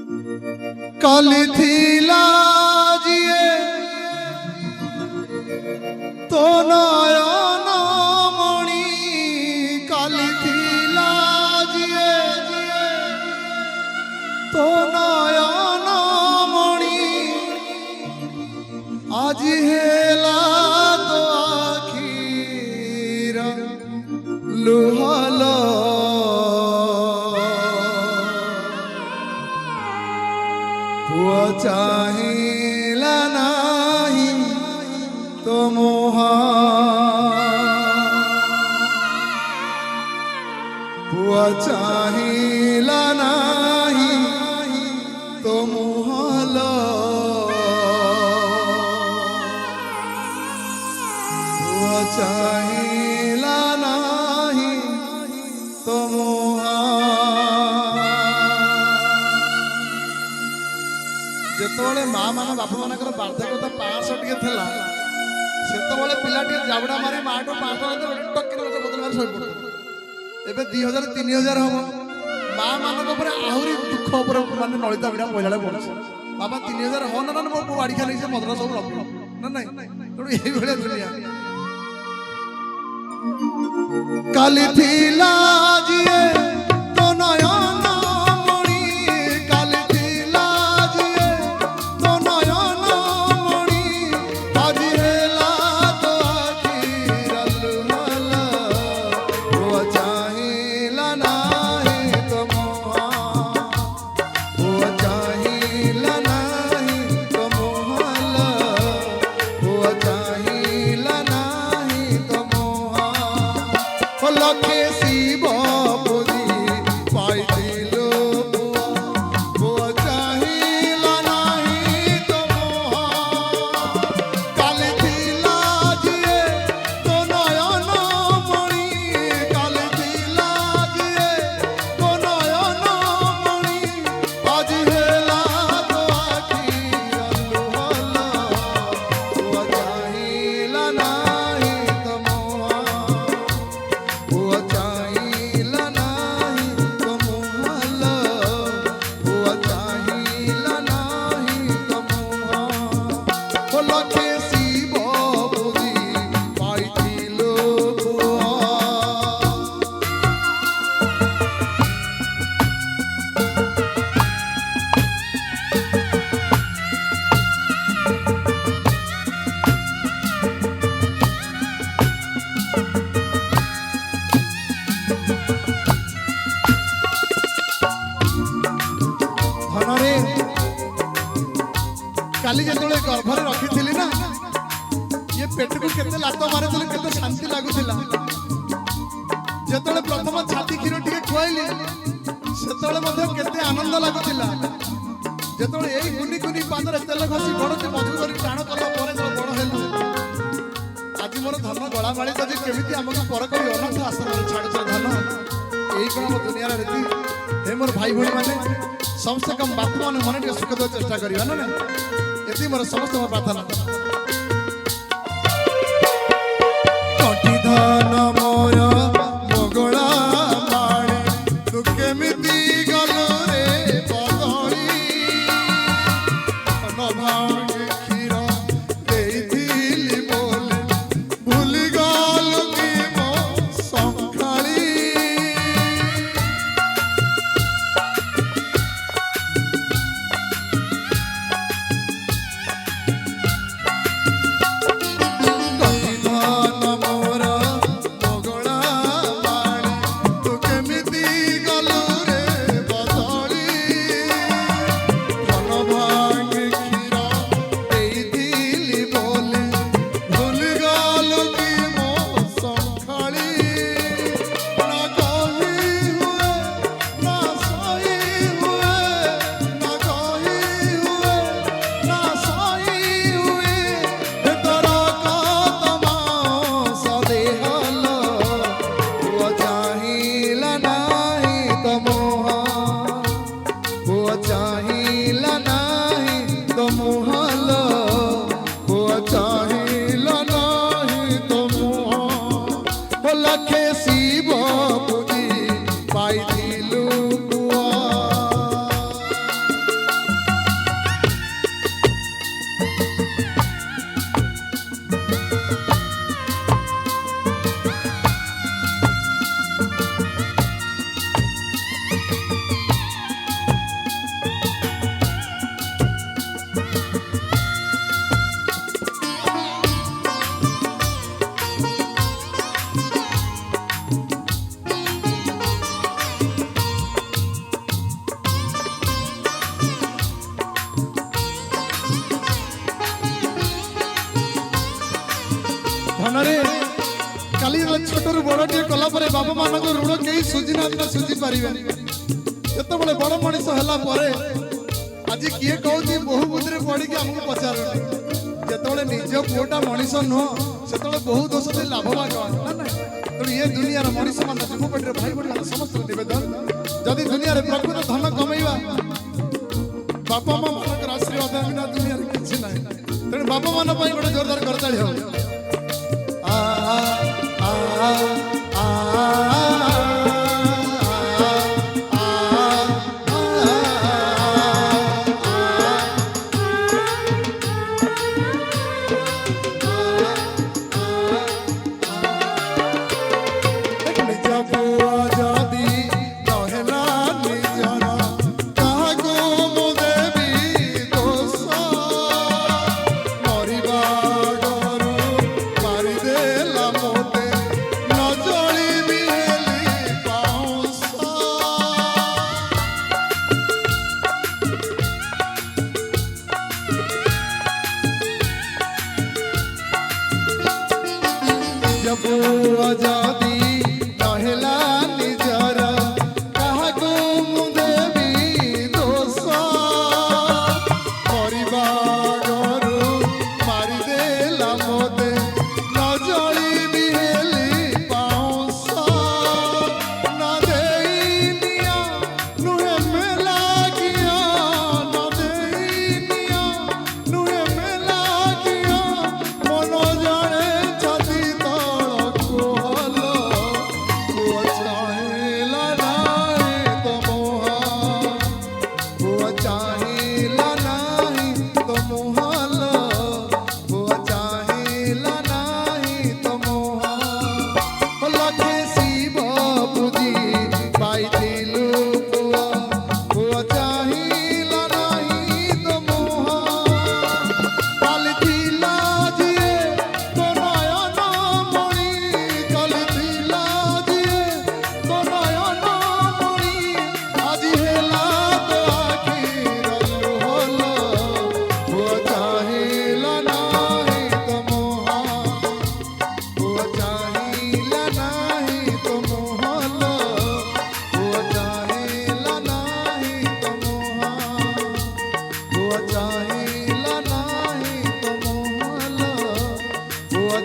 काली थीला जिए तो नयन मणि काली थीला जिए तो नयन मणि आज हेला तो आखिर लुहल पुआ चाहिला नाही तो मोहा पुआ चाहिला नाही तो मोहल पुआ चाहिला नाही तो मोहा जेतोले माँ मान बाप मानकर बार्धक्यता 500 टिके थिला सेतोले पिलाटी जावड़ा मारे माटो 500 टक्के बोतल मारे सही पड़ो एबे 2000 3000 हम माँ मानक ऊपर आहुरी दुख ऊपर माने नलिता बिना पहिलाले पड़छ बाबा 3000 हो ना मो बाड़ी खाली से मदरा सब लप ना नहीं तो एही भले दुनिया काली थीला जिए तो नयन मणि काली थीला जिए तो नयन मणि आज हेला तो आखिर लुहल पुआ चाहिला नाही तो मोहा पुआ चाहिला नाही तो मोहल पुआ चाहिला नाही तो मोहा लखे शिव बुद्धि पाइथिलो पुआ चाहिला नाही तो मोहा काली थीला जिए तो नयन मणि काली थीला जिए तो नयन मणि आज हेला तो आखिर लुहल पुआ चाहिला नाही तो मोहा पुआ चाहिला नाही तो मोहल पुआ चाहिला नाही तो मोहा लखे शिव बुद्धि पाइथिलो पुआ धनरे काली जेतोले गर्भरे रखिथिली ना ये पेट को केते लात मारिथिले केते शांति लागुथिला जेतोले प्रथम छाती खीर टिके खुआइली सेतोले मध्ये केते आनंद लागुथिला जेतोले एई गुनी गुनी पादरे तेल घसी बडती मधु करी टाण कला परे जो बड हेलु आज मोर धन गळा माळी जदी केमिति हमको पर करी अनंत आश्रम छाड़ छ धन एई कोन हम दुनिया रे रीति हे मोर भाई भणी माने समस्त कम बाप मन मन टे सुख दो चेष्टा करियो ना ना एती मोर समस्त प्रार्थना कोटि धन मोर मोगला माणे तू केमिति गलो रे बदली न भागे खीर देइथिली बोले भूली गल कि मो संखाली धन मोर मोगला मात्र सुझी पारिबे जतबले बड़ मनीष हला परे आज किए कहूँ बहु बुद्धि पड़ी के आमको पचार जिते निज पुओटा मनीष नुह से बहु दोष दे लाभवान ना ना तेणु ये दुनिया मनीष मान युवपीढ़ी भाई भाई समस्त निवेदन जदि दुनिया प्रकृत धन कमेवा बापा माँ मान आशीर्वाद बिना दुनिया किसी ना तेणु बापा मान गोटे जोरदार करताड़ी हो आजादी नहेला निजर काहाको मु देवी दोष परिवारु मारी देला मोते न जली बिहेली पाउस न देई निया नुहे में लागिया न देई निया नुहे में लागिया मन जाने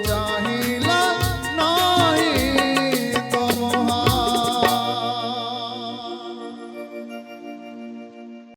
चाहिला